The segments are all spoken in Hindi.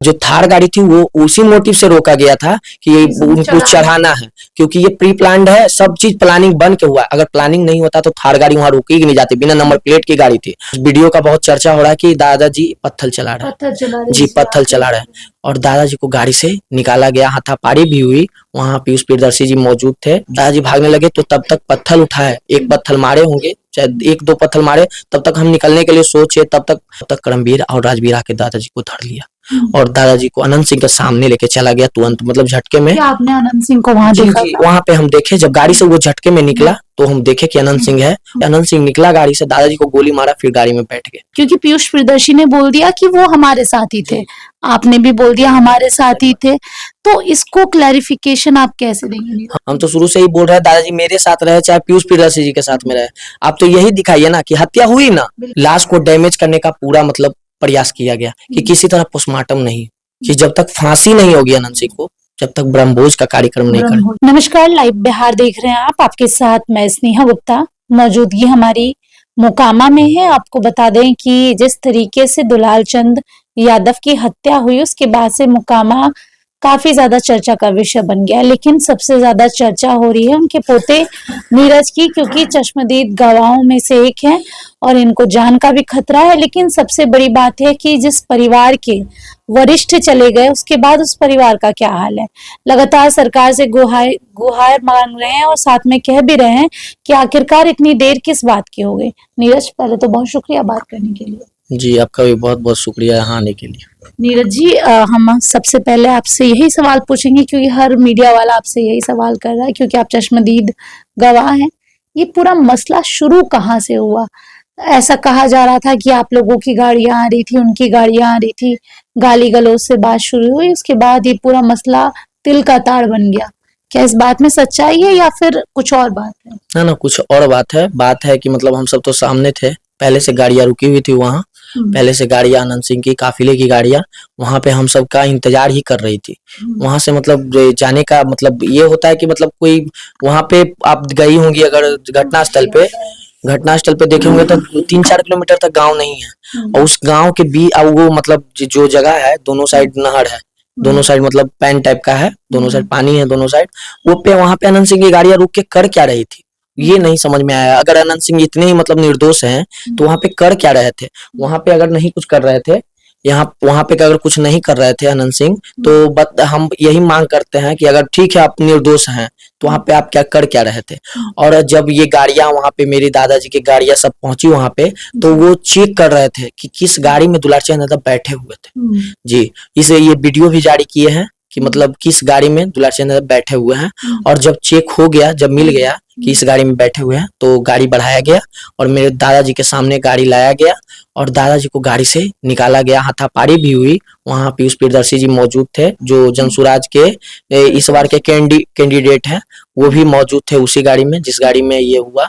जो थार गाड़ी थी वो उसी मोटिव से रोका गया था कि ये उनको चढ़ाना है, क्योंकि ये प्री प्लान्ड है, सब चीज प्लानिंग बन के हुआ। अगर प्लानिंग नहीं होता तो थार गाड़ी वहां रुकी ही नहीं जाती, बिना नंबर प्लेट की गाड़ी थी। वीडियो का बहुत चर्चा हो रहा है कि दादाजी पत्थर चला रहे हैं जी, पत्थर चला रहे हैं। और दादाजी को गाड़ी से निकाला गया, हाथापाई भी हुई। वहां पीयूष प्रियदर्शी जी मौजूद थे। दादाजी भागने लगे तो तब तक पत्थर उठाए, एक पत्थर मारे होंगे, चाहे एक दो पत्थर मारे, तब तक हम निकलने के लिए सोचे, तब तक करमवीर और राजवीर आके दादाजी को धर लिया और दादाजी को अनंत सिंह के सामने लेके चला गया तुरंत, मतलब झटके में। क्या आपने अनंत सिंह को वहां देखा? वहां पे हम देखे, जब गाड़ी से वो झटके में निकला तो हम देखे कि अनंत सिंह है। अनंत सिंह निकला गाड़ी से, दादाजी को गोली मारा, फिर गाड़ी में बैठ गए। क्योंकि पीयूष प्रियदर्शी ने बोल दिया कि वो हमारे साथ ही थे, आपने भी बोल दिया हमारे साथ ही थे, तो इसको क्लैरिफिकेशन आप कैसे देंगे? हम तो शुरू से ही बोल रहे हैं दादाजी मेरे साथ रहे, चाहे पीयूष प्रियदर्शी जी के साथ में रहे। आप तो यही दिखाइए ना कि हत्या हुई ना, लाश को डैमेज करने का पूरा मतलब प्रयास किया गया कि किसी तरह पोस्टमार्टम नहीं, कि जब तक फांसी नहीं होगी अनंत सिंह को, जब तक ब्रह्मभोज का कार्यक्रम नहीं करें। नमस्कार, लाइव बिहार देख रहे हैं आप, आपके साथ मैं स्नेहा गुप्ता। मौजूदगी हमारी मोकामा में है। आपको बता दें कि जिस तरीके से दुलाल चंद यादव की हत्या हुई, उसके बाद से मोकामा काफी ज्यादा चर्चा का विषय बन गया, लेकिन सबसे ज्यादा चर्चा हो रही है उनके पोते नीरज की, क्योंकि चश्मदीद गवाहों में से एक है और इनको जान का भी खतरा है। लेकिन सबसे बड़ी बात है कि जिस परिवार के वरिष्ठ चले गए, उसके बाद उस परिवार का क्या हाल है। लगातार सरकार से गुहार मांग रहे हैं और साथ में कह भी रहे हैं कि आखिरकार इतनी देर किस बात की हो गई। नीरज, पहले तो बहुत शुक्रिया बात करने के लिए। जी, आपका भी बहुत बहुत शुक्रिया यहाँ आने के लिए। नीरज जी, हम सबसे पहले आपसे यही सवाल पूछेंगे, क्योंकि हर मीडिया वाला आपसे यही सवाल कर रहा है, क्योंकि आप चश्मदीद गवाह हैं। ये पूरा मसला शुरू कहाँ से हुआ? ऐसा कहा जा रहा था कि आप लोगों की गाड़ियां आ रही थी, उनकी गाड़ियां आ रही थी, गाली गलौज से बात शुरू हुई, उसके बाद ये पूरा मसला तिल का ताड़ बन गया। क्या इस बात में सच्चाई है या फिर कुछ और बात है? ना कुछ और बात है कि मतलब हम सब तो सामने थे, पहले से गाड़ियां रुकी हुई थी वहाँ, पहले से गाड़ियां अनंत सिंह की काफिले की गाड़ियां वहां पे हम सब का इंतजार ही कर रही थी। वहां से मतलब जाने का मतलब ये होता है कि मतलब कोई वहां पे आप गई होंगी, अगर घटनास्थल पे देखे होंगे तो 3-4 किलोमीटर तक गांव नहीं है, और उस गांव के वो मतलब जो जगह है, दोनों साइड नहर है, दोनों साइड मतलब पैन टाइप का है, दोनों साइड पानी है, दोनों साइड वो पे वहां पे अनंत सिंह की गाड़ियां रुक के कर क्या रही थी, ये नहीं समझ में आया। अगर अनंत सिंह इतने ही मतलब निर्दोष हैं तो वहां पे कर क्या रहे थे? वहां पे अगर नहीं कुछ कर रहे थे, वहां पे अगर कुछ नहीं कर रहे थे अनंत सिंह, तो हम यही मांग करते हैं कि अगर ठीक है आप निर्दोष हैं तो वहां पे आप क्या रहे थे? और जब ये गाड़ियां वहां पे, मेरी दादाजी की गाड़ियां सब पहुंची वहां पे, तो वो चेक कर रहे थे कि किस गाड़ी में दुलार चंद यादव बैठे हुए थे। जी, इसे ये वीडियो भी जारी किए हैं कि मतलब किस गाड़ी में दुलार चंद यादव बैठे हुए हैं। और जब चेक हो गया, जब मिल गया कि इस गाड़ी में बैठे हुए हैं, तो गाड़ी बढ़ाया गया और मेरे दादाजी के सामने गाड़ी लाया गया और दादाजी को गाड़ी से निकाला गया। हाथापाई भी हुई। वहां पीयूष प्रियदर्शी जी मौजूद थे, जो जनसुराज के इस बार के कैंडिडेट हैं, वो भी मौजूद थे उसी गाड़ी में जिस गाड़ी में ये हुआ।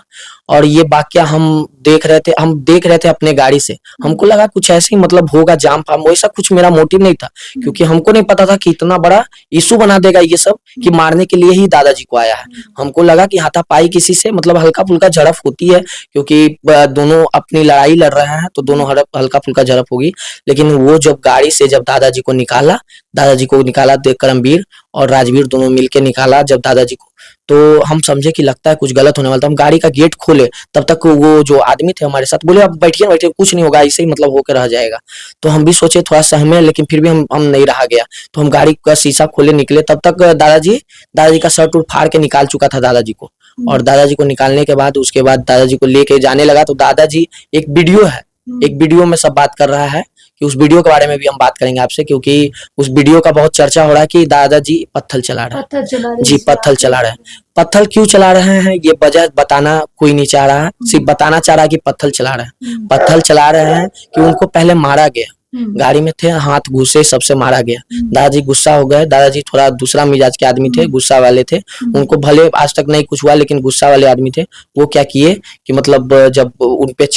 और ये वाकया हम देख रहे थे अपने गाड़ी से। हमको लगा कुछ ऐसे ही मतलब होगा जाम फाम, वैसा कुछ मेरा मोटिव नहीं था, क्योंकि हमको नहीं पता था कि इतना बड़ा इशू बना देगा ये सब, कि मारने के लिए ही दादाजी को आया है। हमको लगा कि हाथापाई किसी से मतलब हल्का फुल्का झड़प होती है, क्योंकि दोनों अपनी लड़ाई लड़ रहे हैं तो दोनों हल्का फुल्का झड़प होगी। लेकिन वो जब गाड़ी से जब दादाजी को निकाला करमवीर और राजवीर दोनों मिलके निकाला जब दादाजी को, तो हम समझे कि लगता है कुछ गलत होने वाला था। हम गाड़ी का गेट खोले, तब तक वो जो आदमी थे हमारे साथ बोले आप बैठिए कुछ नहीं होगा, ऐसे ही मतलब होकर रह जाएगा। तो हम भी सोचे थोड़ा सहमे, लेकिन फिर भी हम नहीं रहा गया, तो हम गाड़ी का शीशा खोले निकले, तब तक दादाजी का शर्ट फाड़ के निकाल चुका था दादाजी को। और दादाजी को निकालने के बाद उसके बाद दादाजी को लेके जाने लगा, तो दादाजी एक वीडियो में सब बात कर रहा है, कि उस वीडियो के बारे में भी हम बात करेंगे आपसे, क्योंकि उस वीडियो का बहुत चर्चा हो रहा है कि दादाजी पत्थर चला रहे हैं। जी, पत्थर चला रहे हैं। पत्थर क्यों चला रहे हैं ये वजह बताना कोई नहीं चाह रहा है, सिर्फ बताना चाह रहा है कि पत्थर चला रहे हैं। पत्थर चला रहे हैं कि उनको पहले मारा गया, गाड़ी में थे, हाथ घुसे, सबसे मारा गया। दादाजी गुस्सा हो गए। दादाजी थोड़ा दूसरा मिजाज के आदमी थे, गुस्सा वाले थे। उनको भले आज तक नहीं कुछ हुआ, लेकिन गुस्सा वाले आदमी थे। वो क्या किए कि मतलब जब उन पे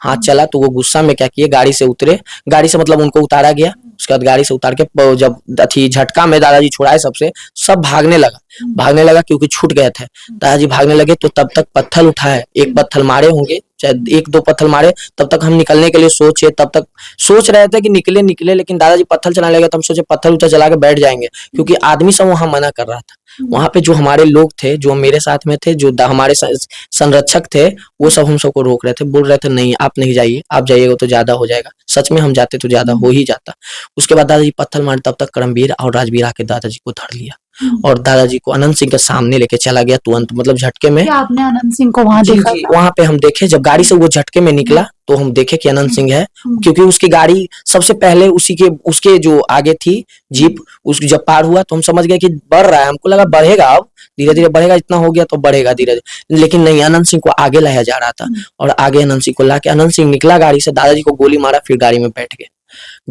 हाथ चला तो वो गुस्सा में क्या किए, गाड़ी से उतरे। गाड़ी से मतलब उनको उतारा गया, उसके बाद गाड़ी से उतार के जब झटका में दादाजी छुड़ाए सब भागने लगा, क्योंकि छूट गए थे। दादाजी भागने लगे तो तब तक पत्थर उठाए, एक पत्थर मारे होंगे, चाहे 1-2 पत्थर मारे, तब तक हम निकलने के लिए सोचे, तब तक सोच रहे थे कि निकले, लेकिन दादाजी पत्थर चलाने लगे तो हम सोचे पत्थर उत्थर चला के बैठ जाएंगे, क्योंकि आदमी सब वहां मना कर रहा था। वहां पे जो हमारे लोग थे, जो मेरे साथ में थे, जो हमारे संरक्षक थे, वो सब हम सबको रोक रहे थे, बोल रहे थे नहीं आप नहीं जाइए, आप जाइएगा तो ज्यादा हो जाएगा। सच में हम जाते तो ज्यादा हो ही जाता। उसके बाद दादाजी पत्थर मारे, तब तक करमवीर और राजवीर आके दादाजी को धर लिया और दादाजी को अनंत सिंह के सामने लेके चला गया तुरंत, मतलब झटके में। क्या आपने अनंत सिंह को वहां देखा था? वहां पे हम देखे, जब गाड़ी से वो झटके में निकला तो हम देखे कि अनंत सिंह है, क्योंकि उसकी गाड़ी सबसे पहले उसके जो आगे थी जीप, उस जब पार हुआ तो हम समझ गए कि बढ़ रहा है, हमको लगा बढ़ेगा, अब धीरे धीरे बढ़ेगा, इतना हो गया तो बढ़ेगा धीरे धीरे, लेकिन नहीं, अनंत सिंह को आगे लाया जा रहा था और आगे अनंत सिंह को लाके अनंत सिंह निकला गाड़ी से, दादाजी को गोली मारा, फिर गाड़ी में बैठ गए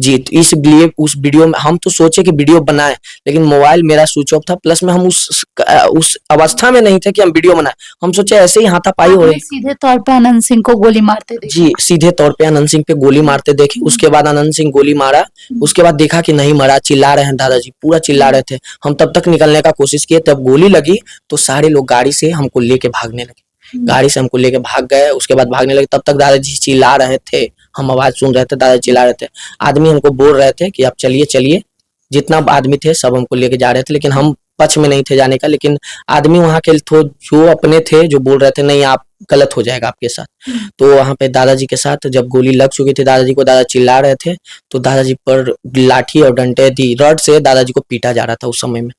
जी। तो इसलिए उस वीडियो में हम तो सोचे कि वीडियो बनाए, लेकिन मोबाइल मेरा स्विच ऑफ था, प्लस में हम उस अवस्था में नहीं थे कि हम वीडियो बनाए। हम सोचे ऐसे ही हाथापाई हो रही। सीधे तौर पे अनंत सिंह को गोली मारते देखे? जी, सीधे तौर पे अनंत सिंह पे गोली मारते देखे। उसके बाद अनंत सिंह गोली मारा, उसके बाद देखा कि नहीं मरा, चिल्ला रहे हैं दादाजी, पूरा चिल्ला रहे थे। हम तब तक निकलने का कोशिश किए, तब गोली लगी तो सारे लोग गाड़ी से हमको लेके भागने लगे, गाड़ी से हमको लेके भाग गए। उसके बाद भागने लगे, तब तक दादाजी चिल्ला रहे थे, हम आवाज सुन रहे थे, दादाजी चिल्ला रहे थे। आदमी हमको बोल रहे थे कि आप चलिए चलिए, जितना आदमी थे सब हमको लेके जा रहे थे, लेकिन हम पक्ष में नहीं थे जाने का। लेकिन आदमी वहां के जो अपने थे, जो बोल रहे थे नहीं आप गलत हो जाएगा आपके साथ। तो वहां पे दादाजी के साथ जब गोली लग चुकी थी दादाजी को, दादा चिल्ला रहे थे, तो दादाजी पर लाठी और डंडे दी रड से दादाजी को पीटा जा रहा था। उस समय में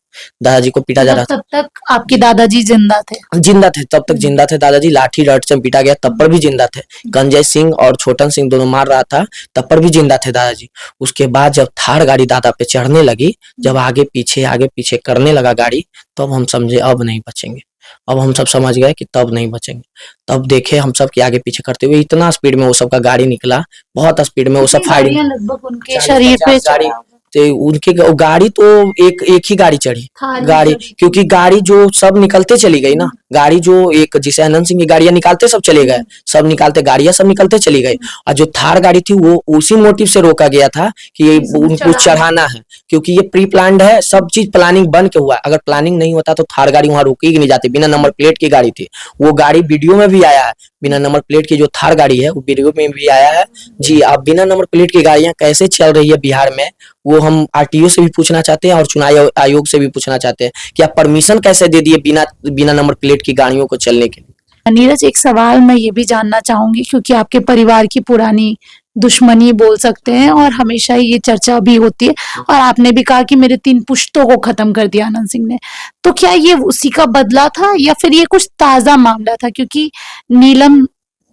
दादाजी को पीटा जा रहा था। तब तक आपके दादाजी जिंदा थे? जिंदा थे, तब तक जिंदा थे दादाजी। लाठी रड से पीटा गया तब पर भी जिंदा थे। गंजय सिंह और छोटन सिंह दोनों मार रहा था, तब पर भी जिंदा थे दादाजी। उसके बाद जब थार गाड़ी दादा पे चढ़ने लगी, जब आगे पीछे करने लगा गाड़ी, तब हम समझे अब नहीं बचेंगे। अब हम सब समझ गए कि तब नहीं बचेंगे। तब देखे हम सब कि आगे पीछे करते हुए इतना स्पीड में वो सब का गाड़ी निकला, बहुत स्पीड में वो सब फायरिंग, लगभग उनके शरीर पे गाड़ी उनके गाड़ी तो एक ही गाड़ी चढ़ी गाड़ी, क्योंकि गाड़ी जो सब निकलते चली गई ना, गाड़ी जो एक जिसे अनंत सिंह की गाड़ियां निकालते सब चले गए, सब निकालते गाड़ियां सब निकलते चली गई, और जो थार गाड़ी थी वो उसी मोटिव से रोका गया था कि उनको चढ़ाना है, क्योंकि ये प्री प्लान्ड है, सब चीज प्लानिंग बन के हुआ। अगर प्लानिंग नहीं होता तो थार गाड़ी वहां रोकी ही नहीं जाती, बिना नंबर प्लेट की गाड़ी थी वो गाड़ी, वीडियो में भी आया है बिना नंबर प्लेट की जो थार गाड़ी है वो वीडियो में भी आया है जी। अब बिना नंबर प्लेट की गाड़ियां कैसे चल रही है बिहार में, वो हम आरटीओ से भी पूछना चाहते हैं और चुनाव आयोग से भी पूछना चाहते हैं कि आप परमिशन कैसे दे दिए बिना नंबर प्लेट की गाड़ियों को चलने के लिए। नीरज, एक सवाल मैं ये भी जानना चाहूंगी, क्योंकि आपके परिवार की पुरानी दुश्मनी बोल सकते हैं और हमेशा ये चर्चा भी होती है, और आपने भी कहा कि मेरे 3 पुश्तों को खत्म कर दिया आनंद सिंह ने, तो क्या ये उसी का बदला था या फिर ये कुछ ताजा मामला था? क्योंकि नीलम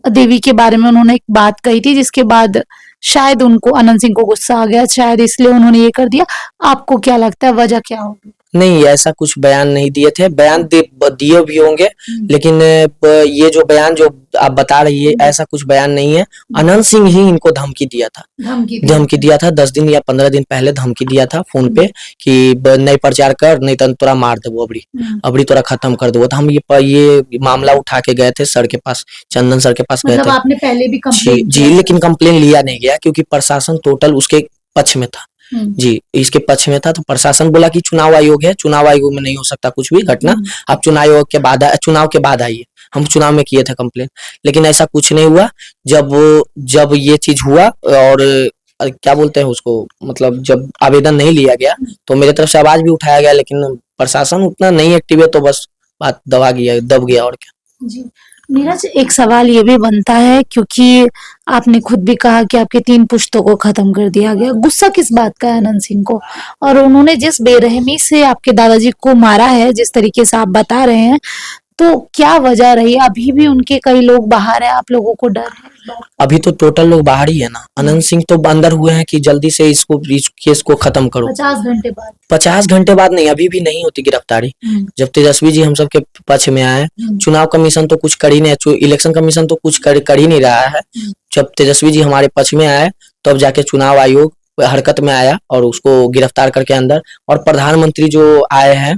देवी के बारे में उन्होंने एक बात कही थी जिसके बाद शायद उनको अनंत सिंह को गुस्सा आ गया, शायद इसलिए उन्होंने ये कर दिया। आपको क्या लगता है वजह क्या होगी? नहीं, ऐसा कुछ बयान नहीं दिए थे, बयान दिए भी होंगे, लेकिन ये जो बयान जो आप बता रही है ऐसा कुछ बयान नहीं है। अनंत सिंह ही इनको धमकी दिया था, धमकी दिया था 10 दिन या 15 दिन पहले धमकी दिया था फोन पे कि नहीं प्रचार कर, नहीं तो तोरा मार देबो, अबड़ी तोरा खत्म कर देबो। तो हम ये मामला उठा के गए थे सर के पास, चंदन सर के पास गए थे। आपने पहले भी कंप्लेंट जी, लेकिन कंप्लेन लिया नहीं गया क्योंकि प्रशासन टोटल उसके पक्ष में था जी, इसके पक्ष में था। तो प्रशासन बोला कि चुनाव आयोग है, चुनाव आयोग में नहीं हो सकता कुछ भी घटना, आप चुनाव आयोग के बाद, चुनाव के बाद आइए। हम चुनाव में किए थे कंप्लेन, लेकिन ऐसा कुछ नहीं हुआ। जब ये चीज हुआ और क्या बोलते हैं उसको, मतलब जब आवेदन नहीं लिया गया तो मेरे तरफ से आवाज भी उठाया गया, लेकिन प्रशासन उतना नहीं एक्टिव है, तो बस बात दब गया और क्या जी। नीरज, एक सवाल ये भी बनता है, क्योंकि आपने खुद भी कहा कि आपके 3 पुश्तों को खत्म कर दिया गया, गुस्सा किस बात का है अनंत सिंह को? और उन्होंने जिस बेरहमी से आपके दादाजी को मारा है, जिस तरीके से आप बता रहे हैं, तो क्या वजह रही? अभी भी उनके कई लोग बाहर हैं, आप लोगों को डर है? अभी तो टोटल लोग बाहर ही है ना। अनंत सिंह तो अंदर हुए हैं कि जल्दी से इस केस को खत्म करो। 50 घंटे बाद? 50 घंटे बाद नहीं, अभी भी नहीं होती गिरफ्तारी। जब तेजस्वी जी हम सबके पक्ष में आए, चुनाव कमीशन तो कुछ कर ही नहीं, इलेक्शन कमीशन तो कुछ कर ही नहीं रहा है। जब तेजस्वी जी हमारे पक्ष में आए तब जाके चुनाव आयोग हरकत में आया और उसको गिरफ्तार करके अंदर, और प्रधानमंत्री जो आए हैं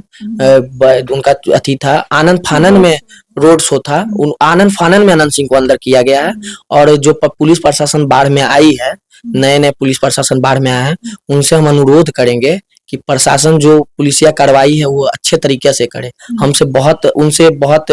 उनका अति था आनंद फानन में, रोड शो था, उन आनंद फानन में अनंत सिंह को अंदर किया गया है। और जो पुलिस प्रशासन बाढ़ में आई है, नए पुलिस प्रशासन बाढ़ में आए हैं, उनसे हम अनुरोध करेंगे कि प्रशासन जो पुलिसिया कार्रवाई है वो अच्छे तरीके से करे। उनसे बहुत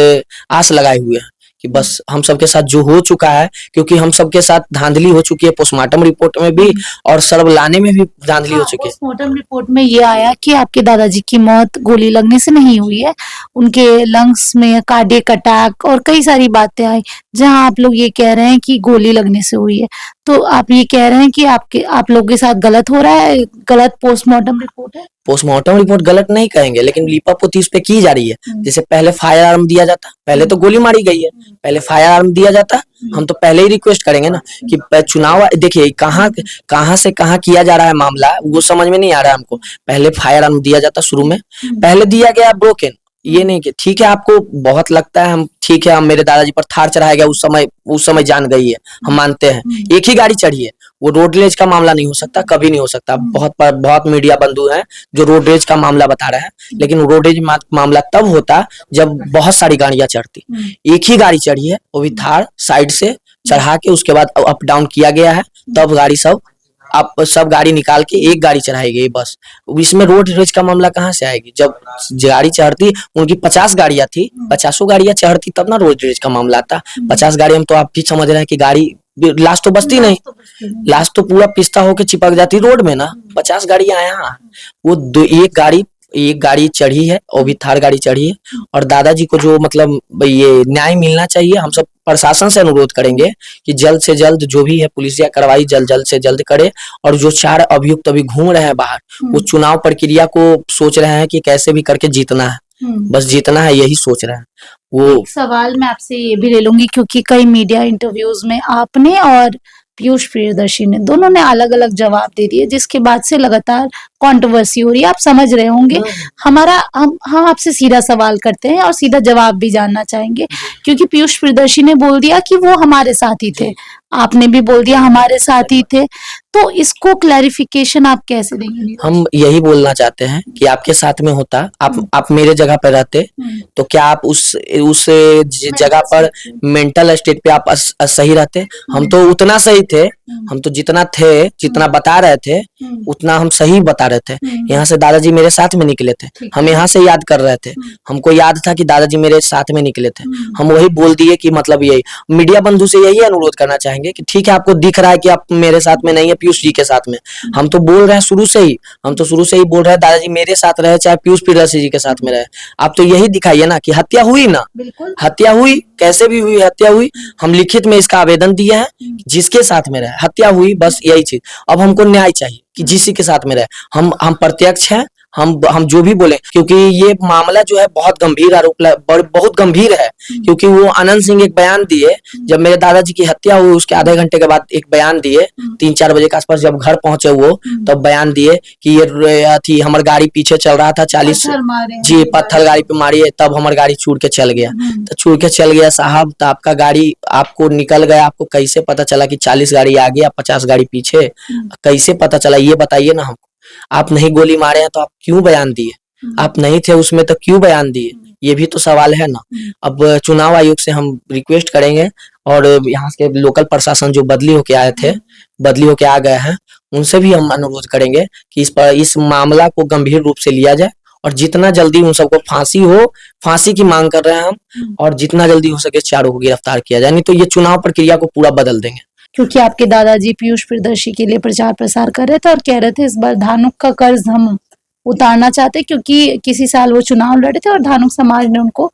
आस लगाए हुए हैं कि बस हम सबके साथ जो हो चुका है, क्योंकि हम सबके साथ धांधली हो चुकी है पोस्टमार्टम रिपोर्ट में भी और शव लाने में भी धांधली हो चुकी है। पोस्टमार्टम रिपोर्ट में ये आया कि आपके दादाजी की मौत गोली लगने से नहीं हुई है, उनके लंग्स में कार्डियक अटैक और कई सारी बातें आई, जहां आप लोग ये कह रहे हैं कि गोली लगने से हुई है। तो आप ये कह रहे हैं कि आप लोगों के साथ गलत हो रहा है, गलत पोस्टमार्टम रिपोर्ट है। पोस्टमार्टम रिपोर्ट गलत नहीं कहेंगे, लेकिन लीपापोती उस पे की जा रही है। जैसे पहले फायर आर्म दिया जाता, पहले तो गोली मारी गई है, पहले फायर आर्म दिया जाता, हम तो पहले ही रिक्वेस्ट करेंगे ना कि चुनाव देखिए कहाँ से कहाँ किया जा रहा है मामला, वो समझ में नहीं आ रहा है हमको। पहले फायर आर्म दिया जाता शुरू में, पहले दिया गया ब्रोकन, ये नहीं कि ठीक है आपको बहुत लगता है, हम ठीक है हम मेरे दादाजी पर थार चढ़ाया गया उस समय जान गई है, हम मानते हैं एक ही गाड़ी चढ़ी है, वो रोड रेज का मामला नहीं हो सकता, कभी नहीं हो सकता। बहुत मीडिया बंधु हैं जो रोड रेज का मामला बता रहे हैं, लेकिन रोड रेज मामला तब होता जब बहुत सारी गाड़ियां चढ़ती, एक ही गाड़ी चढ़ी है वो भी थार साइड से चढ़ा के उसके बाद अप डाउन किया गया है, तब गाड़ी सब गाड़ी निकाल के एक गाड़ी चढ़ाई गई बस। इसमें रोड रेज का मामला कहाँ से आएगी? जब गाड़ी चढ़ती उनकी 50 गाड़ियां थी, 50 गाड़ियां चढ़ती तब ना रोड रेज का मामला आता। 50 गाड़ी हम तो आप भी समझ रहे हैं कि गाड़ी लास्ट तो बचती नहीं, लास्ट तो पूरा पिस्ता होके चिपक जाती रोड में ना। 50 गाड़ियां यहाँ वो एक गाड़ी चढ़ी है, वो भी थार गाड़ी चढ़ी है। और दादाजी को जो मतलब ये न्याय मिलना चाहिए, हम सब प्रशासन से अनुरोध करेंगे कि जल्द से जल्द जो भी है पुलिसिया कार्रवाई जल्द से जल्द करे। और जो 4 अभियुक्त अभी घूम रहे हैं बाहर, वो चुनाव प्रक्रिया को सोच रहे हैं कि कैसे भी करके जीतना है, बस जीतना है, यही सोच रहे हैं वो। एक सवाल मैं आपसे ये भी ले लूंगी, क्योंकि कई मीडिया इंटरव्यूज में आपने और पीयूष प्रियदर्शी ने दोनों ने अलग अलग जवाब दे दिए, जिसके बाद से लगातार कंट्रोवर्सी हो रही है। आप समझ रहे होंगे हम आपसे सीधा सवाल करते हैं और सीधा जवाब भी जानना चाहेंगे, क्योंकि पीयूष प्रियदर्शी ने बोल दिया कि वो हमारे साथ ही थे, आपने भी बोल दिया हमारे साथ ही थे, तो इसको क्लैरिफिकेशन आप कैसे देंगे? हम यही बोलना चाहते हैं कि आपके साथ में होता, आप मेरे जगह पर रहते, तो क्या आप उस जगह पर मेंटल स्टेट पे आप सही रहते? हम तो उतना सही थे, हम तो जितना बता रहे थे उतना हम सही बता रहे थे। यहाँ से दादाजी मेरे साथ में निकले थे, हम यहाँ से याद कर रहे थे, हमको याद था कि दादाजी मेरे साथ में निकले थे, हम वही बोल दिए कि मतलब यही मीडिया बंधु से यही अनुरोध करना चाहेंगे कि ठीक है आपको दिख रहा है कि आप मेरे साथ में नहीं है, पीयूष जी के साथ में। हम तो बोल रहे हैं शुरू से ही बोल रहे हैं दादाजी मेरे साथ रहे चाहे पीयूष प्रियदर्शी जी के साथ में रहे। आप तो यही दिखाइए ना कि हत्या हुई ना, हत्या हुई, कैसे भी हुई हत्या हुई। हम लिखित में इसका आवेदन दिए हैं, जिसके साथ में रहे हत्या हुई, बस यही चीज। अब हमको न्याय चाहिए कि जिसी के साथ में रहे, हम प्रत्यक्ष हैं, हम जो भी बोले, क्योंकि ये मामला जो है बहुत गंभीर बहुत गंभीर है। क्योंकि वो आनंद सिंह एक बयान दिए जब मेरे दादाजी की हत्या हुई, उसके आधे घंटे के बाद एक बयान दिए, 3-4 बजे के आसपास जब घर पहुंचे वो, तब बयान दिए कि ये थी हमारी गाड़ी पीछे चल रहा था 40 जी पत्थर गाड़ी पे मारी है, तब हमारी गाड़ी छूट के चल गया। तो छूट के चल गया साहब, तो आपका गाड़ी आपको निकल गया, आपको कैसे पता चला कि 40 गाड़ी आगे या 50 गाड़ी पीछे, कैसे पता चला ये बताइए ना हमको। आप नहीं गोली मारे हैं तो आप क्यों बयान दिए? आप नहीं थे उसमें तो क्यों बयान दिए? ये भी तो सवाल है ना। अब चुनाव आयोग से हम रिक्वेस्ट करेंगे और यहाँ के लोकल प्रशासन जो बदली होके आ गए हैं, उनसे भी हम अनुरोध करेंगे कि इस मामला को गंभीर रूप से लिया जाए और जितना जल्दी उन सबको फांसी की मांग कर रहे हैं हम, और जितना जल्दी हो सके चारों को गिरफ्तार किया जाए, नहीं तो ये चुनाव प्रक्रिया को पूरा बदल देंगे। क्योंकि आपके दादाजी पीयूष प्रियदर्शी के लिए प्रचार प्रसार कर रहे थे और कह रहे थे इस बार धानुक का कर्ज हम उतारना चाहते, क्योंकि किसी साल वो चुनाव लड़े थे और धानुक समाज ने उनको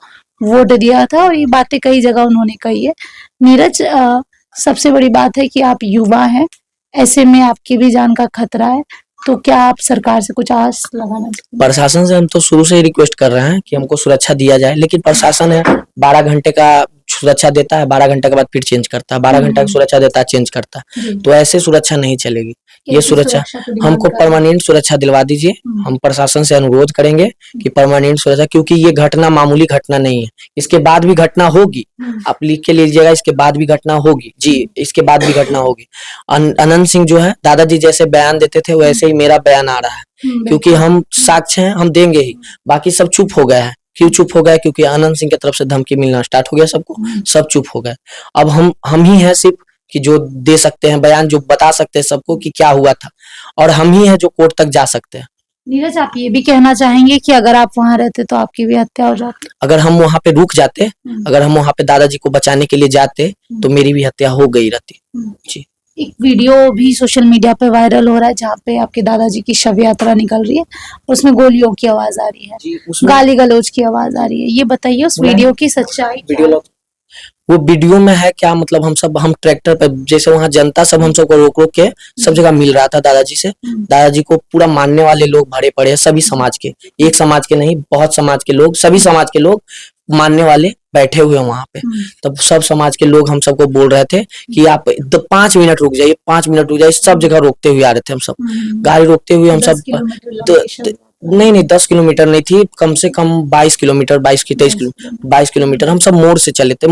वोट दिया था, और ये बातें कई जगह उन्होंने कही है। नीरज, सबसे बड़ी बात है कि आप युवा हैं, ऐसे में आपकी भी जान का खतरा है, तो क्या आप सरकार से कुछ आस लगाना चाहते हैं? प्रशासन से हम तो शुरू से ही रिक्वेस्ट कर रहे हैं कि हमको सुरक्षा दिया जाए, लेकिन प्रशासन है 12 घंटे का सुरक्षा देता है, 12 घंटे के बाद फिर चेंज करता है, 12 घंटे की सुरक्षा देता है, चेंज करता है, तो ऐसे सुरक्षा नहीं चलेगी। ये सुरक्षा हमको परमानेंट सुरक्षा दिलवा दीजिए। हम प्रशासन से अनुरोध करेंगे कि परमानेंट सुरक्षा, क्योंकि ये घटना मामूली घटना नहीं है, इसके बाद भी घटना होगी। आप लिख के लीजिएगा, इसके बाद भी घटना होगी जी, इसके बाद भी घटना होगी। आनंद सिंह जो है, दादाजी जैसे बयान देते थे वैसे ही मेरा बयान आ रहा है, क्योंकि हम साक्ष्य हैं, हम देंगे ही। बाकी सब चुप हो गए हैं। क्यों चुप हो गए? क्योंकि आनंद सिंह की तरफ से धमकी मिलना स्टार्ट हो गया सबको, सब चुप हो गए। अब हम ही हैं सिर्फ कि जो दे सकते हैं बयान, जो बता सकते हैं सबको कि क्या हुआ था, और हम ही हैं जो कोर्ट तक जा सकते हैं। नीरज, आप ये भी कहना चाहेंगे कि अगर आप वहां रहते तो आपकी भी हत्या हो जाती? अगर हम वहां पे रुक जाते, अगर हम वहां पे दादाजी को बचाने के लिए जाते तो मेरी भी हत्या हो गई रहती। जी। एक वीडियो भी सोशल मीडिया पे वायरल हो रहा है जहाँ पे आपके दादाजी की शव यात्रा निकल रही है और उसमें गोलियों की आवाज आ रही है, जी, उसमें गाली गलौज की आवाज आ रही है। ये बताइए उस वीडियो की सच्चाई क्या है? वो वीडियो में है क्या, मतलब हम ट्रैक्टर पे, जैसे वहां जनता सब हम सबको रोक रोक के सब जगह मिल रहा था दादाजी से। दादाजी को पूरा मानने वाले लोग भरे पड़े हैं, सभी समाज के, एक समाज के नहीं, बहुत समाज के लोग, सभी समाज के लोग मानने वाले बैठे हुए हैं वहां पे। तब सब समाज के लोग हम सबको बोल रहे थे कि आप 5 मिनट रुक जाइए, 5 मिनट रुक जाइए, सब जगह रोकते हुए आ रहे थे हम सब, गाड़ी रोकते हुए हम सब। नहीं 10 किलोमीटर नहीं थी, कम से कम 22 किलोमीटर, 22 किलोमीटर हम सब मोड़ से चले थे,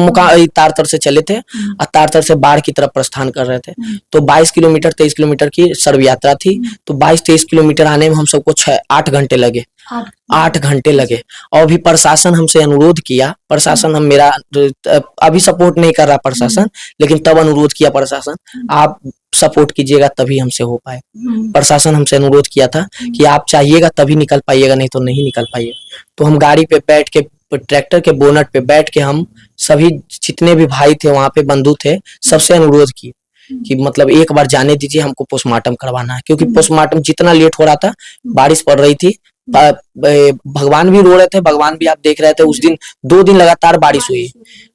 तारतर से चले थे और तारतर से बाढ़ की तरफ प्रस्थान कर रहे थे। तो 22 किलोमीटर 23 किलोमीटर की सर्व यात्रा थी, तो 22-23 किलोमीटर आने में हम सबको 6-8 घंटे लगे, 8 घंटे लगे। और अभी प्रशासन हमसे अनुरोध किया, प्रशासन हम मेरा अभी सपोर्ट नहीं कर रहा प्रशासन, लेकिन तब अनुरोध किया प्रशासन, आप सपोर्ट कीजिएगा तभी हमसे हो पाए। प्रशासन हमसे अनुरोध किया था कि आप चाहिएगा तभी निकल पाइएगा, नहीं तो नहीं निकल पाइएगा। तो हम गाड़ी पे बैठ के, ट्रैक्टर के बोनट पे बैठ के, हम सभी जितने भी भाई थे वहां पे, बंधु थे, सबसे अनुरोध किए कि मतलब एक बार जाने दीजिए, हमको पोस्टमार्टम करवाना है। क्योंकि पोस्टमार्टम जितना लेट हो रहा था, बारिश पड़ रही थी, भगवान भी रो रहे थे, भगवान भी आप देख रहे थे उस दिन 2 दिन लगातार बारिश हुई,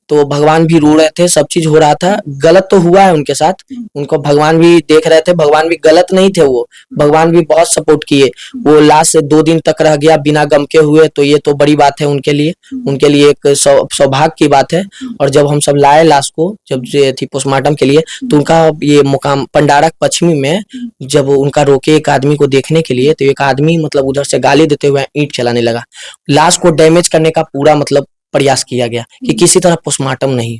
तो भगवान भी रो रहे थे, सब चीज हो रहा था। गलत तो हुआ है उनके साथ, उनको भगवान भी देख रहे थे, भगवान भी गलत नहीं थे, वो भगवान भी बहुत सपोर्ट किए। वो लाश से 2 दिन तक रह गया बिना गम के हुए, तो ये तो बड़ी बात है उनके लिए एक सौभाग्य की बात है। और जब हम सब लाए लाश को, जब थी पोस्टमार्टम के लिए, तो उनका ये मुकाम पंडारक पश्चिमी में, जब उनका रोके एक आदमी को देखने के लिए, तो एक आदमी मतलब उधर से गाली देते हुए ईंट चलाने लगा। लाश को डैमेज करने का पूरा मतलब प्रयास किया गया कि किसी तरह पोस्टमार्टम नहीं,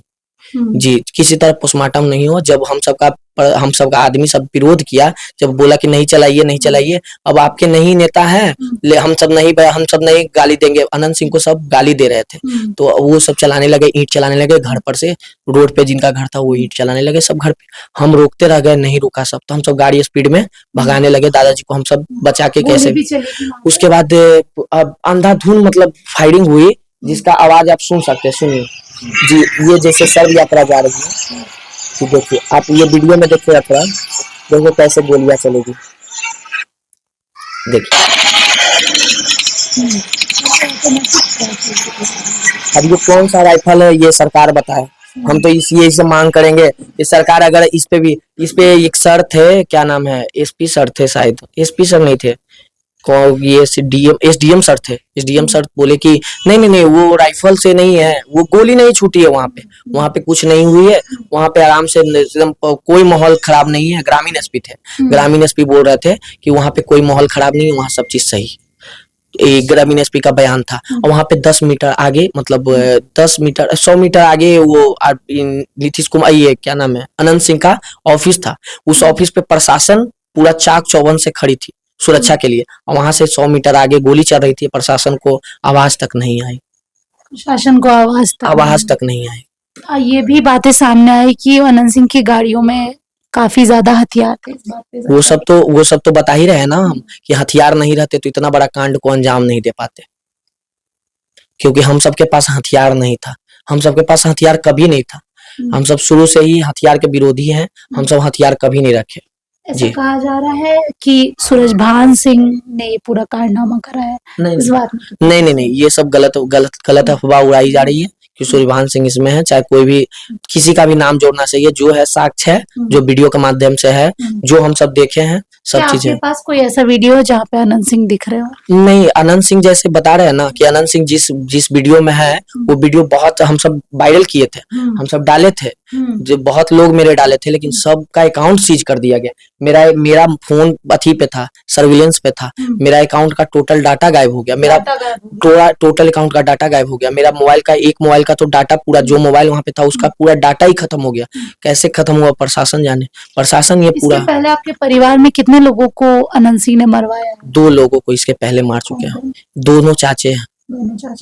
जी, किसी तरह पोस्टमार्टम नहीं हो। जब हम सबका आदमी सब विरोध किया, जब बोला कि नहीं चलाइए, नहीं चलाइए, अब आपके नहीं नेता है, हम सब नहीं गाली देंगे, अनंत सिंह को सब गाली दे रहे थे, तो वो सब चलाने लगे, ईंट चलाने लगे घर पर से, रोड पे जिनका घर था वो ईंट चलाने लगे सब घर पे। हम रोकते रह गए, नहीं रुका सब, तो हम सब गाड़ी स्पीड में भगाने लगे, दादाजी को हम सब बचा के कैसे। उसके बाद अब अंधाधुंध मतलब फायरिंग हुई, जिसका आवाज आप सुन सकते हैं, सुनिए जी। ये जैसे सर्व यात्रा जा रही है, तो देखिए आप ये वीडियो में देखिए यात्रा, देखो कैसे गोलियां चलेगी, देखिए। अब ये कौन सा राइफल है ये सरकार बताए, हम तो यही से मांग करेंगे कि सरकार अगर इस पे एक सर थे, क्या नाम है, एसपी सर थे शायद, एसपी सर नहीं थे, ये एसडीएम सर थे, एसडीएम सर बोले कि नहीं वो राइफल से नहीं है, वो गोली नहीं छूटी है वहां पे कुछ नहीं हुई है, वहां पे आराम से एकदम कोई माहौल खराब नहीं है। ग्रामीण एसपी थे, ग्रामीण एसपी बोल रहे थे कि वहां पे कोई माहौल खराब नहीं है, वहां सब चीज सही। ग्रामीण एसपी का बयान था। और वहां पे 10 मीटर आगे, मतलब 10 मीटर 100 मीटर आगे वो नीतीश कुमार, ये क्या नाम है, अनंत सिंह का ऑफिस था। उस ऑफिस पे प्रशासन पूरा चाक चौबंद से खड़ी थी सुरक्षा के लिए, और वहां से 100 मीटर आगे गोली चल रही थी, प्रशासन को आवाज तक नहीं आई, प्रशासन को आवाज तक नहीं आई। ये भी बातें सामने आई कि अनंत सिंह की गाड़ियों में काफी ज्यादा हथियार थे। इस बात पे वो सब तो बता ही रहे हैं ना हम, कि हथियार नहीं रहते तो इतना बड़ा कांड को अंजाम नहीं दे पाते, क्योंकि हम सबके पास हथियार नहीं था, हम सबके पास हथियार कभी नहीं था, हम सब शुरू से ही हथियार के विरोधी हैं, हम सब हथियार कभी नहीं रखे। ऐसा कहा जा रहा है कि सूरजभान सिंह ने ये पूरा कारनामा कराया है, इस बात में नहीं, ये सब गलत अफवाह उड़ाई जा रही है कि सूरजभान सिंह इसमें है। चाहे कोई भी, किसी का भी नाम जोड़ना चाहिए, जो है साक्ष्य है, जो वीडियो के माध्यम से है, जो हम सब देखे हैं, सब चीजें। आपके पास कोई ऐसा वीडियो है जहाँ पे अनंत सिंह दिख रहे हो? नहीं, अनंत सिंह जैसे बता रहे हैं ना कि अनंत सिंह जिस वीडियो में है, वो वीडियो बहुत हम सब वायरल किए थे, हम सब डाले थे, जो बहुत लोग मेरे डाले थे, लेकिन सबका अकाउंट सीज कर दिया गया। मेरा फोन अथी पे था, सर्विलेंस पे था, मेरा अकाउंट का टोटल डाटा गायब हो गया, मेरा टोटल अकाउंट का डाटा गायब हो गया, मेरा एक मोबाइल का तो डाटा पूरा, जो मोबाइल वहां पे था उसका पूरा डाटा ही खत्म हो गया। कैसे खत्म हुआ प्रशासन जाने, प्रशासन ये पूरा। पहले आपके परिवार में कितने लोगों को अनंत सिंह ने मरवाया? 2 लोगों को इसके पहले मार चुके हैं, दोनों चाचे हैं,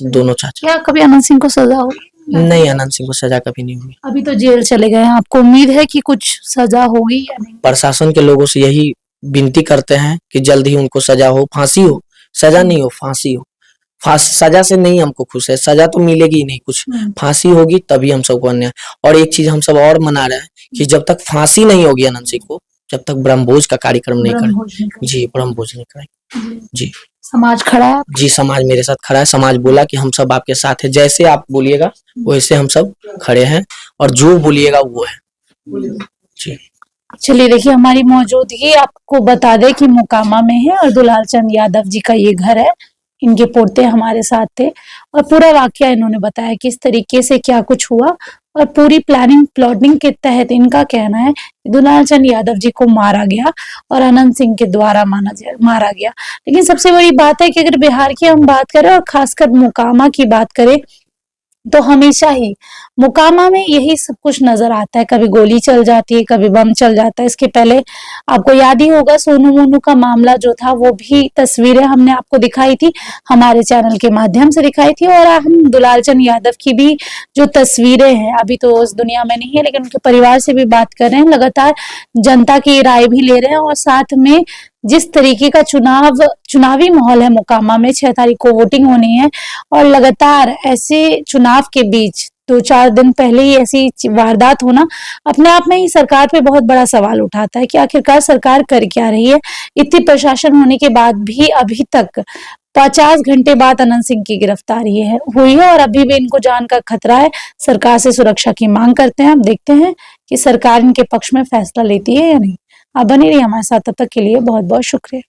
दोनों चाचे। क्या कभी अनंत सिंह को सजा हुई? नहीं, अनंत सिंह को सजा कभी नहीं हुई। अभी तो जेल चले गए हैं, आपको उम्मीद है कि कुछ सजा होगी या नहीं? प्रशासन के लोगों से यही विनती करते हैं कि जल्द ही उनको सजा हो, फांसी हो, सजा नहीं हो, फांसी हो। सजा से नहीं हमको खुश है, सजा तो मिलेगी ही नहीं कुछ, फांसी होगी तभी हम सबको अन्याय। और एक चीज हम सब और मना रहे हैं कि जब तक फांसी नहीं होगी अनंत सिंह को, जब तक ब्रह्मभोज का कार्यक्रम नहीं करें। जी, ब्रह्मभोज नहीं करें। जी, समाज खड़ा है। जी, समाज मेरे साथ खड़ा है। समाज बोला कि हम सब आपके साथ है, जैसे आप बोलिएगा वैसे हम सब खड़े हैं, और जो बोलिएगा वो है। जी, चलिए देखिए, हमारी मौजूदगी आपको बता दे कि मोकामा में है और दुलाल चंद यादव जी का ये घर है। इनके पोते हमारे साथ थे और पूरा वाकया इन्होंने बताया किस तरीके से क्या कुछ हुआ, और पूरी प्लानिंग के तहत इनका कहना है कि दुलाल चंद यादव जी को मारा गया और अनंत सिंह के द्वारा मारा गया। लेकिन सबसे बड़ी बात है कि अगर बिहार की हम बात करें और खासकर मोकामा की बात करें, तो हमेशा ही मोकामा में यही सब कुछ नजर आता है। कभी गोली चल जाती है, कभी बम चल जाता है। इसके पहले आपको याद ही होगा, सोनू मोनू का मामला जो था, वो भी तस्वीरें हमने आपको दिखाई थी, हमारे चैनल के माध्यम से दिखाई थी। और हम दुलाल चंद यादव की भी जो तस्वीरें हैं, अभी तो इस दुनिया में नहीं है, लेकिन उनके परिवार से भी बात कर रहे हैं, लगातार जनता की राय भी ले रहे हैं। और साथ में जिस तरीके का चुनावी माहौल है मोकामा में, 6 तारीख को वोटिंग होनी है, और लगातार ऐसे चुनाव के बीच 2-4 दिन पहले ही ऐसी वारदात होना अपने आप में ही सरकार पे बहुत बड़ा सवाल उठाता है कि आखिरकार सरकार कर क्या रही है। इतनी प्रशासन होने के बाद भी अभी तक 50 घंटे बाद अनंत सिंह की गिरफ्तारी हुई है और अभी भी इनको जान का खतरा है। सरकार से सुरक्षा की मांग करते हैं। अब देखते हैं कि सरकार इनके पक्ष में फैसला लेती है या नहीं। आप बने रहिए हमारे साथ, तब तक के लिए बहुत बहुत शुक्रिया।